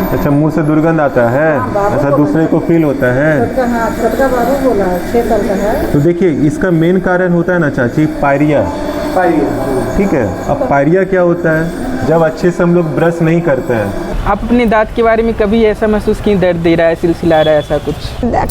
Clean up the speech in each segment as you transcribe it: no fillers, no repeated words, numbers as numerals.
अच्छा, मुंह से दुर्गंध आता है, ऐसा दूसरे को फील होता है। छोटका बाबू बोला 6 साल का है। तो देखिए, इसका मेन कारण होता है ना चाची, पायरिया। ठीक है, अब पायरिया क्या होता है? जब अच्छे से हम लोग ब्रश नहीं करते हैं। आप अपने दांत के बारे में कभी ऐसा महसूस किए दर्द दे रहा है, सिलसिला रहा है, ऐसा कुछ?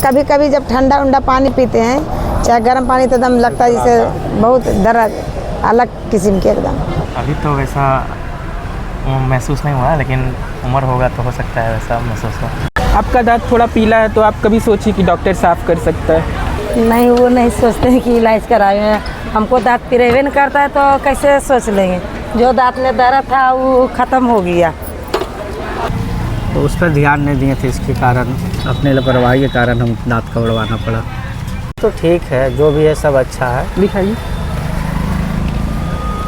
कभी कभी जब ठंडा उंडा पानी पीते हैं, चाहे गर्म पानी, तो एकदम लगता है जैसे बहुत दर्द अलग किस्म के एकदम। अभी तो वैसा महसूस नहीं हुआ, लेकिन उम्र होगा तो हो सकता है वैसा महसूस हो। आपका दांत थोड़ा पीला है तो आप कभी सोचिए कि डॉक्टर साफ़ कर सकता है। नहीं, वो नहीं सोचते हैं कि इलाज कराए। हमको दांत पिरेवे नहीं करता है तो कैसे सोच लेंगे। जो दांत में दर्द था वो ख़त्म हो गया, तो उस पर ध्यान नहीं दिए थे, इसके कारण, अपने लापरवाही के कारण हम दांत का उड़वाना पड़ा। तो ठीक है, जो भी है सब अच्छा है। दिखाइए,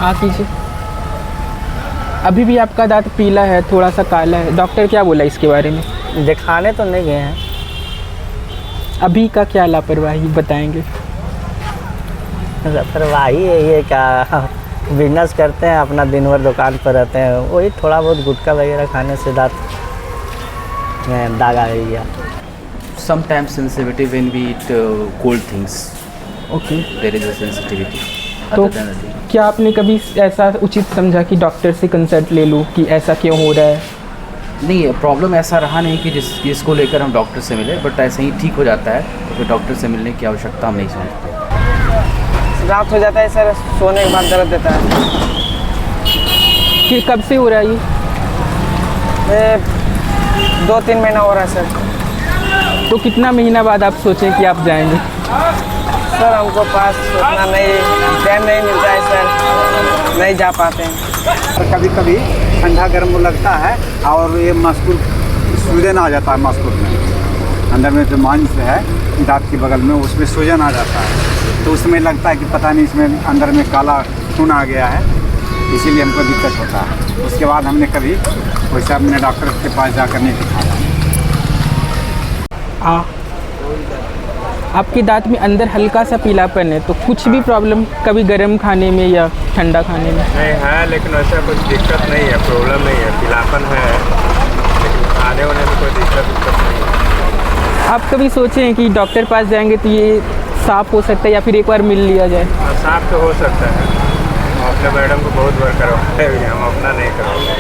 आ कीजिए। अभी भी आपका दांत पीला है, थोड़ा सा काला है। डॉक्टर क्या बोला इसके बारे में? दिखाने तो नहीं गए हैं। अभी का क्या लापरवाही बताएंगे? लापरवाही है ये, क्या बिजनेस करते हैं, अपना दिन भर दुकान पर रहते हैं, वही थोड़ा बहुत गुटखा वगैरह खाने से दांत में दाग आ गया। Sometimes sensitivity when we eat cold things. Okay. There is a sensitivity. तो Other than nothing. क्या आपने कभी ऐसा उचित समझा कि डॉक्टर से कंसल्ट ले लूँ कि ऐसा क्यों हो रहा है? नहीं, प्रॉब्लम ऐसा रहा नहीं कि जिसको लेकर हम डॉक्टर से मिले, बट ऐसे ही ठीक हो जाता है, तो फिर डॉक्टर से मिलने की आवश्यकता हम नहीं समझते। रात हो जाता है सर, सोने के बाद दर्द देता है। कि कब से हो रहा है ये? 2-3 महीना हो रहा है सर। तो कितना महीना बाद आप सोचें कि आप जाएंगे? सर हमको पास उतना नहीं टाइम नहीं मिलता है सर, नहीं जा पाते हैं। कभी कभी ठंडा गर्म लगता है और ये मस्कुल सूजन आ जाता है, मस्कुल में अंदर में जो मांस है दांत के बगल में, उसमें सूजन आ जाता है। तो उसमें लगता है कि पता नहीं इसमें अंदर में काला खून आ गया है, इसीलिए हमको दिक्कत होता है। उसके बाद हमने कभी वैसे अपने डॉक्टर के पास जाकर नहीं दिखाया। आपके दांत में अंदर हल्का सा पीलापन है, तो कुछ भी प्रॉब्लम कभी गर्म खाने में या ठंडा खाने में? नहीं है, लेकिन ऐसा कुछ दिक्कत नहीं है, प्रॉब्लम नहीं है। पीलापन है, लेकिन खाने वाने में कोई दिक्कत नहीं है। आप कभी सोचे हैं कि डॉक्टर पास जाएंगे तो ये साफ़ हो सकता है या फिर एक बार मिल लिया जाए? साफ तो हो सकता है। हम अपने मैडम को बहुत बार करवाते हैं, हम अपना नहीं करवाते।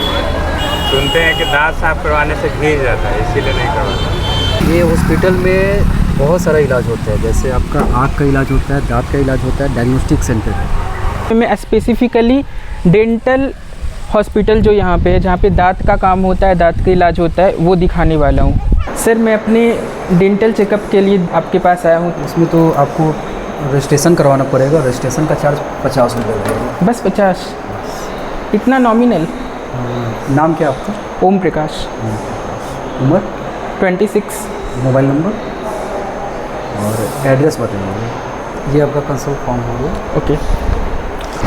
सुनते हैं कि दांत साफ करवाने से घिस जाता है, इसीलिए नहीं करवाते। ये हॉस्पिटल में बहुत सारा इलाज होता है, जैसे आपका आँख का इलाज होता है, दांत का इलाज होता है, डायग्नोस्टिक सेंटर है। मैं स्पेसिफिकली डेंटल हॉस्पिटल जो यहाँ पे है, जहाँ पे दांत का काम होता है, दांत का इलाज होता है, वो दिखाने वाला हूँ। सर, मैं अपने डेंटल चेकअप के लिए आपके पास आया हूँ। इसमें तो आपको रजिस्ट्रेशन करवाना पड़ेगा, रजिस्ट्रेशन का चार्ज 50 रुपये लगेगा। बस 50? इतना नॉमिनल? नाम क्या आपका? ओम प्रकाश। उम्र? 26। मोबाइल नंबर और एड्रेस बताइए। ये आपका कंसल्ट फॉर्म हो गया। ओके,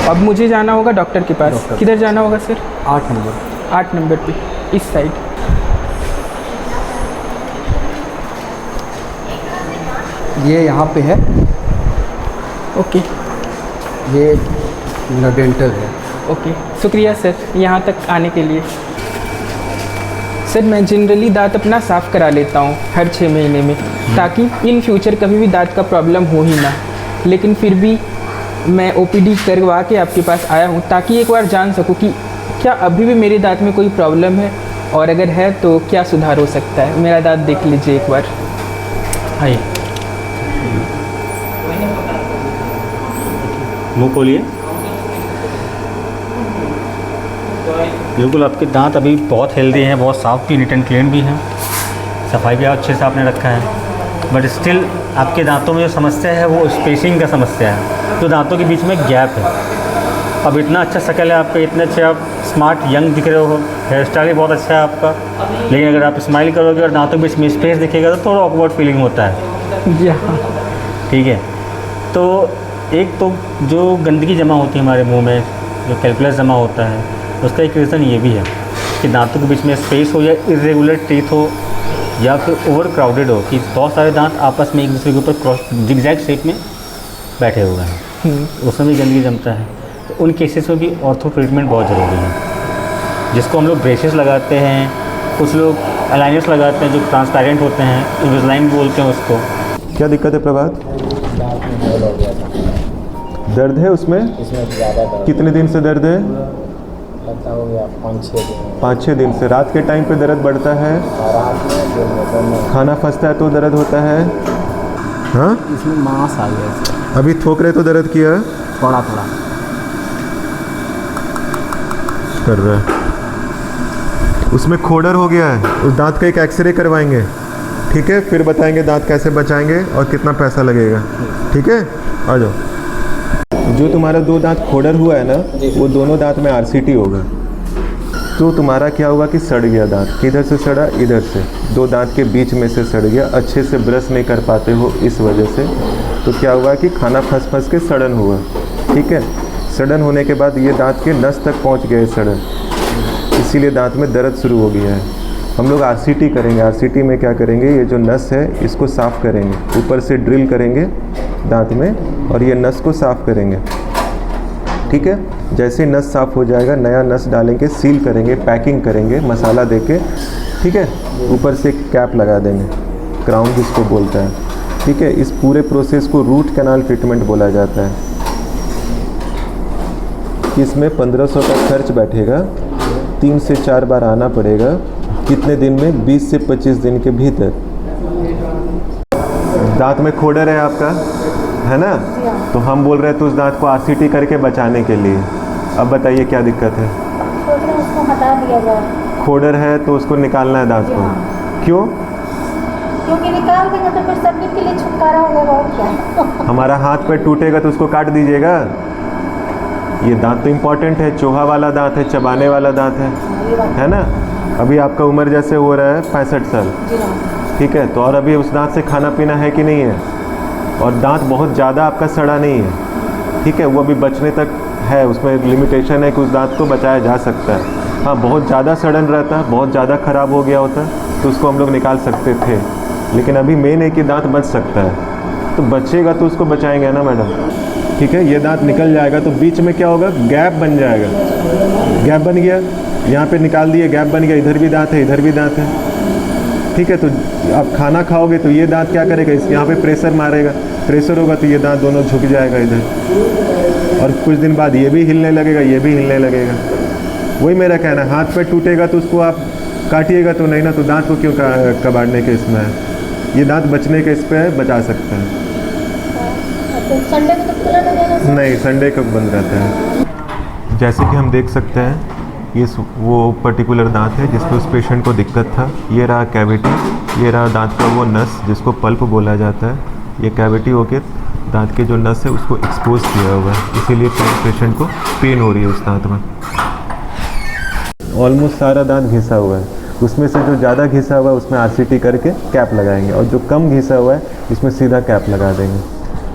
अब मुझे जाना होगा डॉक्टर के पास। किधर जाना होगा सर? 8 नंबर। 8 नंबर पे, इस साइड। ये यहाँ पे है। ओके। ये मेरा डेंटल है। ओके, शुक्रिया सर यहाँ तक आने के लिए। सर, मैं जनरली दांत अपना साफ़ करा लेता हूँ हर 6 महीने में, ताकि इन फ्यूचर कभी भी दांत का प्रॉब्लम हो ही ना। लेकिन फिर भी मैं ओपीडी करवा के आपके पास आया हूँ, ताकि एक बार जान सकूँ कि क्या अभी भी मेरे दांत में कोई प्रॉब्लम है, और अगर है तो क्या सुधार हो सकता है। मेरा दांत देख लीजिए एक बार। आइए, मुँह खोलिए। बिल्कुल, आपके दांत अभी बहुत हेल्दी हैं, बहुत साफ़ भी, नीट एंड क्लीन भी हैं, सफाई भी अच्छे से आपने रखा है। बट स्टिल आपके दांतों में जो समस्या है वो स्पेसिंग का समस्या है, तो दांतों के बीच में गैप है। अब इतना अच्छा शक्ल है आपका, इतने अच्छे आप स्मार्ट यंग दिख रहे हो, हेयर स्टाइल भी बहुत अच्छा है आपका, लेकिन अगर आप स्माइल करोगे और दांतों के बीच में स्पेस दिखेगा तो थोड़ा ऑकवर्ड फीलिंग होता है। ठीक है, तो एक तो जो गंदगी जमा होती है हमारे मुंह में, जो कैल्कुलस जमा होता है, उसका एक रीज़न ये भी है कि दांतों के बीच में स्पेस हो, या इरेगुलर टीथ हो, या फिर ओवर क्राउडेड हो, कि बहुत सारे दांत आपस में एक दूसरे के ऊपर क्रॉस जिगजैग शेप में बैठे हुए हैं, उसमें भी गंदगी जमता है। तो उन केसेस में भी ऑर्थो ट्रीटमेंट बहुत ज़रूरी है, जिसको हम लोग ब्रेसेस लगाते हैं, कुछ लोग अलाइनर्स लगाते हैं जो ट्रांसपेरेंट होते हैं, इनविजिलाइन बोलते हैं उसको। क्या दिक्कत है प्रभात? दर्द है उसमें? कितने दिन से दर्द है? 5-6 दिन से। रात के टाइम पे दर्द बढ़ता है? खाना फंसता है तो दर्द होता है? हाँ, इसमें मांस आ गया। अभी थोक रहे तो दर्द किया? थोड़ा थोड़ा कर रहा है। उसमें खोडर हो गया है, उस दांत का एक एक्सरे करवाएंगे, ठीक है? फिर बताएंगे दांत कैसे बचाएंगे और कितना पैसा लगेगा, ठीक है? आ जाओ। जो तुम्हारा 2 दांत खोडर हुआ है ना, वो दोनों दांत में आरसीटी होगा। तो तुम्हारा क्या होगा कि सड़ गया दांत। किधर से सड़ा? इधर से। 2 दांत के बीच में से सड़ गया। अच्छे से ब्रश नहीं कर पाते हो इस वजह से। तो क्या हुआ कि खाना फंस फंस के सड़न हुआ, ठीक है? सड़न होने के बाद ये दांत के नस तक पहुंच गए सड़न, इसीलिए दांत में दर्द शुरू हो गया है। हम लोग आरसीटी करेंगे। आरसीटी में क्या करेंगे, ये जो नस है इसको साफ़ करेंगे, ऊपर से ड्रिल करेंगे दांत में और ये नस को साफ़ करेंगे, ठीक है? जैसे नस साफ़ हो जाएगा, नया नस डालेंगे, सील करेंगे, पैकिंग करेंगे मसाला देके, ठीक है? ऊपर से कैप लगा देंगे, क्राउन जिसको बोलता है, ठीक है? इस पूरे प्रोसेस को रूट कैनाल ट्रीटमेंट बोला जाता है। इसमें 1500 का खर्च बैठेगा, 3 से 4 बार आना पड़ेगा। कितने दिन में? 20 से 25 दिन के भीतर। दांत में खोडर है आपका, है ना? तो हम बोल रहे थे उस दांत को आरसीटी करके बचाने के लिए। अब बताइए क्या दिक्कत है? उसको हटा दिया जाए। खोडर है तो उसको निकालना है दांत को। क्यों? क्योंकि निकाल देंगे तो फिर सभी के लिए छुटकारा होगा और क्या। हमारा हाथ पे टूटेगा तो उसको काट दीजिएगा। ये दांत तो इम्पॉर्टेंट है, चोहा वाला दांत है, चबाने वाला दांत है ना? अभी आपका उम्र जैसे हो रहा है 65 साल, ठीक है? तो और अभी उस दांत से खाना पीना है कि नहीं है? और दांत बहुत ज़्यादा आपका सड़ा नहीं है, ठीक है? वो अभी बचने तक है, उसमें लिमिटेशन है कि उस दांत को बचाया जा सकता है। हाँ, बहुत ज़्यादा सड़न रहता, बहुत ज़्यादा ख़राब हो गया होता तो उसको हम लोग निकाल सकते थे, लेकिन अभी मेन है कि दांत बच सकता है। तो बचेगा तो उसको बचाएंगे ना मैडम, ठीक है? ये दांत निकल जाएगा तो बीच में क्या होगा, गैप बन जाएगा। गैप बन गया, यहाँ पे निकाल दिए, गैप बन गया, इधर भी दांत है, इधर भी दांत है, ठीक है? तो आप खाना खाओगे तो ये दांत क्या करेगा, इस यहाँ पे प्रेशर मारेगा, प्रेशर होगा तो ये दांत दोनों झुक जाएगा इधर, और कुछ दिन बाद ये भी हिलने लगेगा, ये भी हिलने लगेगा। वही मेरा कहना है, हाथ पे टूटेगा तो उसको आप काटिएगा तो नहीं ना, तो दांत को क्यों कबाड़ने के इसमें है? ये दांत बचने के इस पे है, बचा सकता है। संडे को तो खुला रहेगा? नहीं, संडे को बंद रहता है। जैसे कि हम देख सकते हैं ये वो पर्टिकुलर दांत है जिसपे उस पेशेंट को दिक्कत था। ये रहा कैविटी, ये रहा दांत का वो नस जिसको पल्प बोला जाता है। ये कैविटी होके दांत के जो नस है उसको एक्सपोज किया हुआ है, इसीलिए पेशेंट को पेन हो रही है उस दांत में। ऑलमोस्ट सारा दांत घिसा हुआ है, उसमें से जो ज़्यादा घिसा हुआ है उसमें आरसीटी करके कैप लगाएंगे, और जो कम घिसा हुआ है इसमें सीधा कैप लगा देंगे।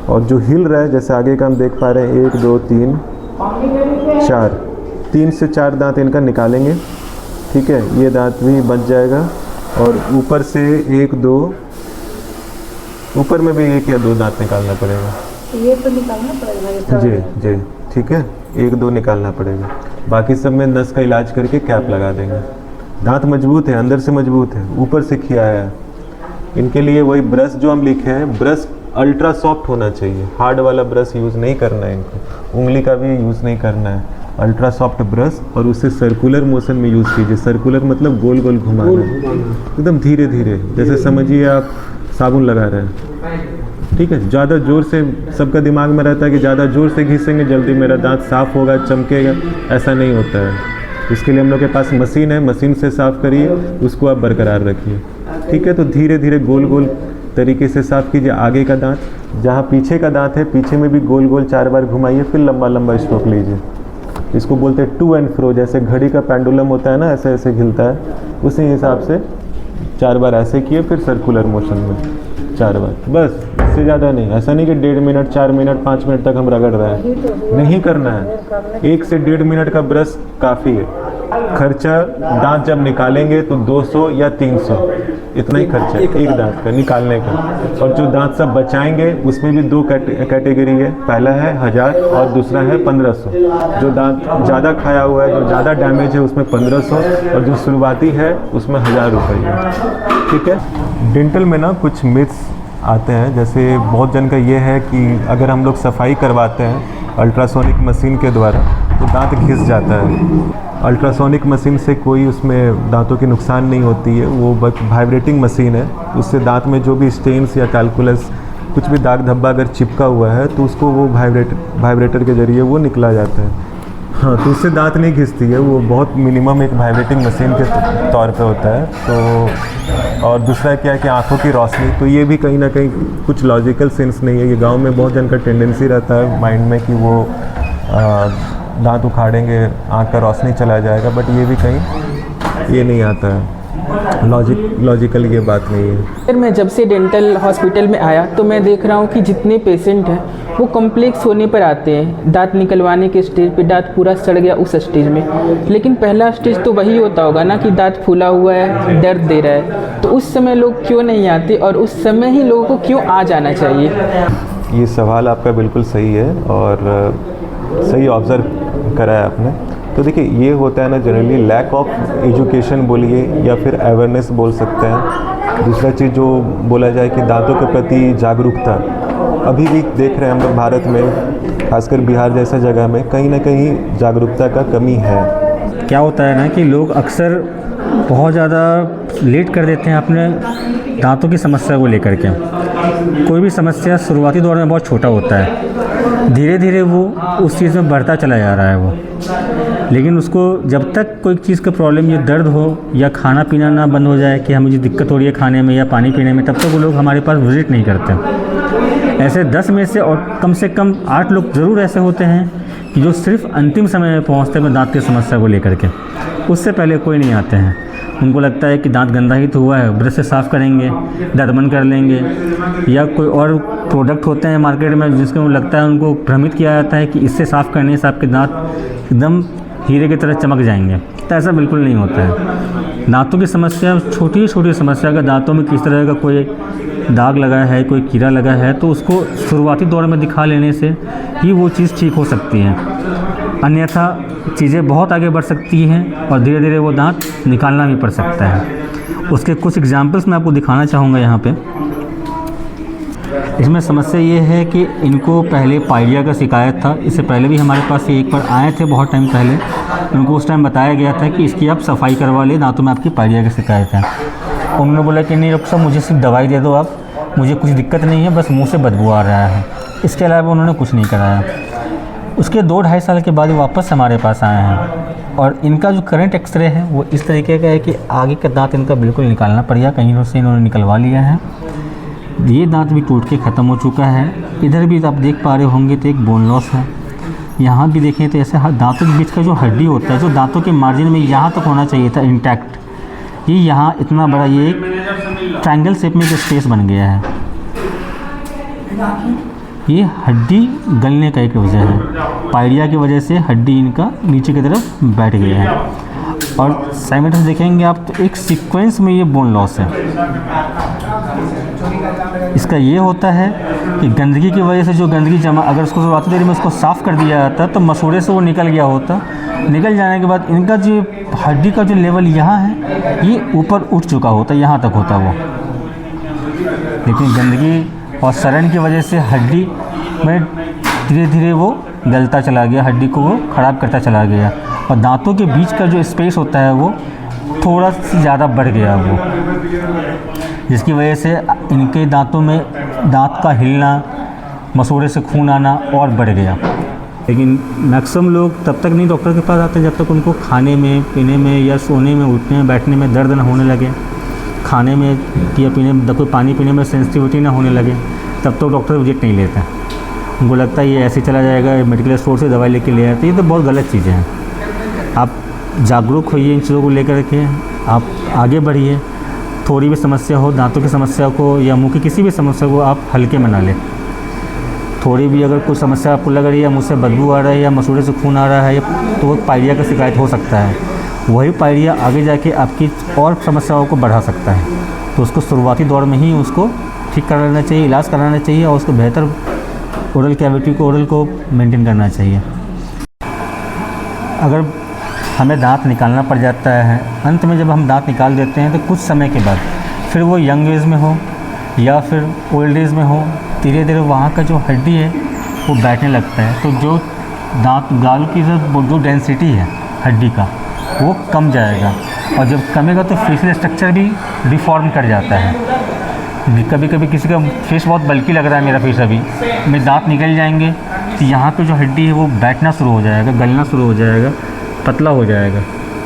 और जो हिल रहा है, जैसे आगे का हम देख पा रहे हैं, 1 2 3 4, 3 से 4 दांत इनका निकालेंगे, ठीक है? ये दांत भी बच जाएगा। और ऊपर से 1 2, ऊपर में भी 1 या 2 दांत निकालना पड़ेगा। ये तो निकालना पड़ेगा जी जी, ठीक है? 1 2 निकालना पड़ेगा। बाकी सब में नस का इलाज करके कैप लगा देंगे। दांत मजबूत है, अंदर से मजबूत है, ऊपर से खियाया है। इनके लिए वही ब्रश जो हम लिखे हैं, ब्रश अल्ट्रा सॉफ्ट होना चाहिए, हार्ड वाला ब्रश यूज़ नहीं करना है इनको, उंगली का भी यूज़ नहीं करना है, अल्ट्रा सॉफ्ट ब्रश, और उसे सर्कुलर मोशन में यूज़ कीजिए। सर्कुलर मतलब गोल गोल घुमाना, एकदम धीरे धीरे, जैसे समझिए आप साबुन लगा रहे हैं, ठीक है? ज़्यादा ज़ोर से, सबका दिमाग में रहता है कि ज़्यादा ज़ोर से घिसेंगे जल्दी मेरा दांत साफ़ होगा, चमकेगा, ऐसा नहीं होता है। इसके लिए हम लोग के पास मशीन है, मशीन से साफ़ करिए, उसको आप बरकरार रखिए, ठीक है? तो धीरे धीरे गोल गोल तरीके से साफ़ कीजिए। आगे का दांत, जहाँ पीछे का दांत है, पीछे में भी गोल गोल 4 बार घुमाइए, फिर लंबा लंबा स्ट्रोक लीजिए। इसको बोलते हैं टू एंड फ्रो, जैसे घड़ी का पेंडुलम होता है ना, ऐसे ऐसे हिलता है, उसी हिसाब से 4 बार ऐसे किए, फिर सर्कुलर मोशन में 4 बार, बस, इससे ज़्यादा नहीं। ऐसा नहीं कि 1.5 मिनट 4 मिनट 5 मिनट तक हम रगड़ रहे हैं, नहीं करना है। 1 से 1.5 मिनट का ब्रश काफ़ी है। खर्चा दांत जब निकालेंगे तो 200 या 300 इतना ही खर्चा है एक दांत का निकालने का। और जो दांत सब बचाएंगे उसमें भी दो कैटेगरी है, पहला है 1000 और दूसरा है 1500। जो दांत ज़्यादा खाया हुआ है, जो ज़्यादा डैमेज है उसमें 1500 और जो शुरुआती है उसमें 1000 रुपये। ठीक है। डेंटल में ना कुछ मिथ्स आते हैं, जैसे बहुत जन का ये है कि अगर हम लोग सफाई करवाते हैं अल्ट्रासोनिक मशीन के द्वारा तो दांत घिस जाता है। अल्ट्रासोनिक मशीन से कोई उसमें दांतों की नुकसान नहीं होती है, वो बस वाइब्रेटिंग मशीन है। उससे दांत में जो भी स्टेन्स या कैलकुलस कुछ भी दाग धब्बा अगर चिपका हुआ है तो उसको वो वाइब्रेटर के ज़रिए वो निकला जाता है। हाँ, तो उससे दांत नहीं घिसती है, वो बहुत मिनिमम एक वाइब्रेटिंग मशीन के तौर पे होता है। तो और दूसरा क्या है कि आँखों की रोशनी, तो ये भी कहीं ना कहीं कुछ लॉजिकल सेंस नहीं है। ये गांव में बहुत जन का टेंडेंसी रहता है माइंड में कि वो दांत उखाड़ेंगे आँख का रोशनी चला जाएगा, बट ये भी कहीं ये नहीं आता है, लॉजिकल ये बात नहीं है। फिर मैं जब से डेंटल हॉस्पिटल में आया तो मैं देख रहा हूँ कि जितने पेशेंट हैं वो कॉम्प्लेक्स होने पर आते हैं, दांत निकलवाने के स्टेज पे, दांत पूरा सड़ गया उस स्टेज में। लेकिन पहला स्टेज तो वही होता होगा ना कि दांत फूला हुआ है, दर्द दे रहा है, तो उस समय लोग क्यों नहीं आते और उस समय ही लोगों को क्यों आ जाना चाहिए? ये सवाल आपका बिल्कुल सही है और सही ऑब्ज़र्व करा है आपने। तो देखिए, ये होता है ना जनरली लैक ऑफ एजुकेशन बोलिए या फिर अवेयरनेस बोल सकते हैं। दूसरा चीज़ जो बोला जाए कि दांतों के प्रति जागरूकता, अभी भी देख रहे हैं हम लोग भारत में, खासकर बिहार जैसा जगह में कहीं ना कहीं जागरूकता का कमी है। क्या होता है ना कि लोग अक्सर बहुत ज़्यादा लेट कर देते हैं अपने दांतों की समस्या को लेकर के। कोई भी समस्या शुरुआती दौर में बहुत छोटा होता है, धीरे धीरे वो उस चीज़ में बढ़ता चला जा रहा है वो। लेकिन उसको जब तक कोई चीज़ का प्रॉब्लम, ये दर्द हो या खाना पीना ना बंद हो जाए कि हमें मुझे दिक्कत हो रही है खाने में या पानी पीने में, तब तक वो लोग हमारे पास विजिट नहीं करते। ऐसे 10 में से कम 8 लोग ज़रूर ऐसे होते हैं कि जो सिर्फ अंतिम समय में पहुँचते हैं दांत की समस्या को लेकर के, उससे पहले कोई नहीं आते हैं। उनको लगता है कि दांत गंदा ही तो हुआ है, ब्रश से साफ़ करेंगे, दांत बंद कर लेंगे, या कोई और प्रोडक्ट होते हैं मार्केट में जिसको लगता है, उनको भ्रमित किया जाता है कि इससे साफ़ करने से आपके दांत एकदम हीरे की तरह चमक जाएंगे। तो ऐसा बिल्कुल नहीं होता है। दांतों की समस्या, छोटी छोटी समस्या, अगर दांतों में किस तरह का कोई दाग लगा है, कोई कीड़ा लगा है, तो उसको शुरुआती दौर में दिखा लेने से ही वो चीज़ ठीक हो सकती है। अन्यथा चीज़ें बहुत आगे बढ़ सकती हैं और धीरे धीरे वो दांत निकालना भी पड़ सकता है। उसके कुछ एग्जांपल्स मैं आपको दिखाना चाहूँगा यहाँ पे। इसमें समस्या ये है कि इनको पहले पायरिया का शिकायत था। इससे पहले भी हमारे पास ये एक बार आए थे बहुत टाइम पहले। उनको उस टाइम बताया गया था कि इसकी आप सफाई करवा लें, दांतों में आपकी पायरिया की शिकायत है। उन्होंने बोला कि नहीं डॉक्टर साहब, मुझे सिर्फ दवाई दे दो आप, मुझे कुछ दिक्कत नहीं है, बस मुँह से बदबू आ रहा है। इसके अलावा उन्होंने कुछ नहीं कराया। उसके 2-2.5 साल के बाद वापस हमारे पास आए हैं और इनका जो करंट एक्सरे है वो इस तरीके का है कि आगे का दांत इनका बिल्कुल निकालना पड़ गया, कहीं से इन्होंने निकलवा लिया है। ये दांत भी टूट के ख़त्म हो चुका है। इधर भी आप देख पा रहे होंगे तो एक बोन लॉस है। यहाँ भी देखें तो ऐसे दांतों के बीच का जो हड्डी होता है, जो दांतों के मार्जिन में यहाँ तक होना चाहिए था इंटैक्ट, ये यहाँ इतना बड़ा ये एक ट्रायंगल शेप में एक स्पेस बन गया है। ये हड्डी गलने का एक वजह है, पायरिया की वजह से हड्डी इनका नीचे की तरफ बैठ गया है। और साइमेट्रिक देखेंगे आप तो एक सीक्वेंस में ये बोन लॉस है। इसका ये होता है कि गंदगी की वजह से जो गंदगी जमा, अगर उसको शुरुआती देर में उसको साफ़ कर दिया जाता तो मसूड़े से वो निकल गया होता। निकल जाने के बाद इनका जो हड्डी का जो लेवल यहाँ है ये ऊपर उठ चुका होता, यहाँ तक होता वो। लेकिन गंदगी और सड़न की वजह से हड्डी में धीरे धीरे वो गलता चला गया, हड्डी को वो ख़राब करता चला गया और दांतों के बीच का जो स्पेस होता है वो थोड़ा सी ज़्यादा बढ़ गया वो, जिसकी वजह से इनके दांतों में दांत का हिलना, मसूड़े से खून आना और बढ़ गया। लेकिन मैक्सिमम लोग तब तक नहीं डॉक्टर के पास आते जब तक उनको खाने में, पीने में या सोने में, उठने में, बैठने में दर्द ना होने लगे, खाने में या पीने में, कोई पानी पीने में सेंसिटिविटी ना होने लगे, तब तो डॉक्टर विजिट नहीं लेते। उनको लगता है ये ऐसे चला जाएगा, मेडिकल स्टोर से दवाई लेके ले आते। ये तो बहुत गलत चीज़ें हैं। आप जागरूक होइए इन चीज़ों को लेकर के, आप आगे बढ़िए। थोड़ी भी समस्या हो, दांतों की समस्या को या मुंह की किसी भी समस्या को आप हल्के में ना लें। थोड़ी भी अगर कोई समस्या आपको लग रही है, मुँह से बदबू आ रहा है या मसूड़े से खून आ रहा है, तो वो पायरिया का शिकायत हो सकता है। वही पायरिया आगे जाके आपकी और समस्याओं को बढ़ा सकता है। तो उसको शुरुआती दौर में ही उसको ठीक कर लेना चाहिए, इलाज कराना चाहिए और उसको बेहतर ओरल कैविटी को मेंटेन करना चाहिए। अगर हमें दांत निकालना पड़ जाता है, अंत में जब हम दांत निकाल देते हैं तो कुछ समय के बाद फिर वो यंग एज में हो या फिर ओल्ड एज में हो, धीरे धीरे वहाँ का जो हड्डी है वो बैठने लगता है। तो जो दांत गाल की जो डेंसिटी है हड्डी का वो कम जाएगा और जब कमेगा तो फेशियल स्ट्रक्चर भी डिफॉर्म कर जाता है। कभी कभी किसी का फेस बहुत बल्कि लग रहा है, मेरा फेस अभी मेरे दांत निकल जाएंगे तो यहाँ पे जो हड्डी है वो बैठना शुरू हो जाएगा, गलना शुरू हो जाएगा, पतला हो जाएगा।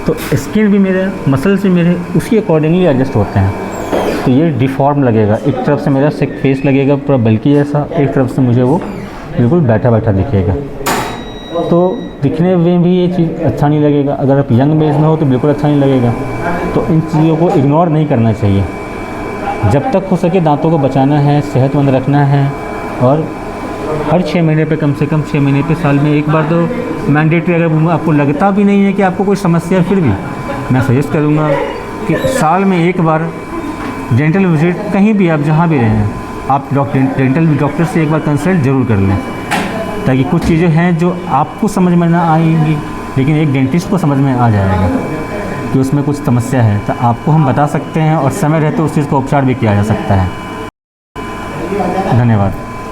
तो स्किन भी मेरे, मसल्स भी मेरे उसी अकॉर्डिंगली एडजस्ट होते हैं। तो ये डिफॉर्म लगेगा, एक तरफ से मेरा फेस लगेगा पूरा बल्कि जैसा, एक तरफ से मुझे वो बिल्कुल बैठा बैठा दिखेगा। तो दिखने में भी ये चीज़ अच्छा नहीं लगेगा। अगर आप यंग एज में हो तो बिल्कुल अच्छा नहीं लगेगा। तो इन चीज़ों को इग्नोर नहीं करना चाहिए। जब तक हो सके दांतों को बचाना है, सेहतमंद रखना है और हर 6 महीने पे, कम से कम 6 महीने पे, साल में एक बार तो मैंडेटरी। अगर आपको लगता भी नहीं है कि आपको कोई समस्या, फिर भी मैं सजेस्ट करूँगा कि साल में एक बार डेंटल विजिट, कहीं भी आप जहाँ भी रहें, आप डेंटल डॉक्टर से एक बार कंसल्ट ज़रूर कर लें, ताकि कुछ चीज़ें हैं जो आपको समझ में ना आएंगी लेकिन एक डेंटिस्ट को समझ में आ जाएगा कि उसमें कुछ समस्या है, तो आपको हम बता सकते हैं और समय रहते उस चीज़ का उपचार भी किया जा सकता है। धन्यवाद।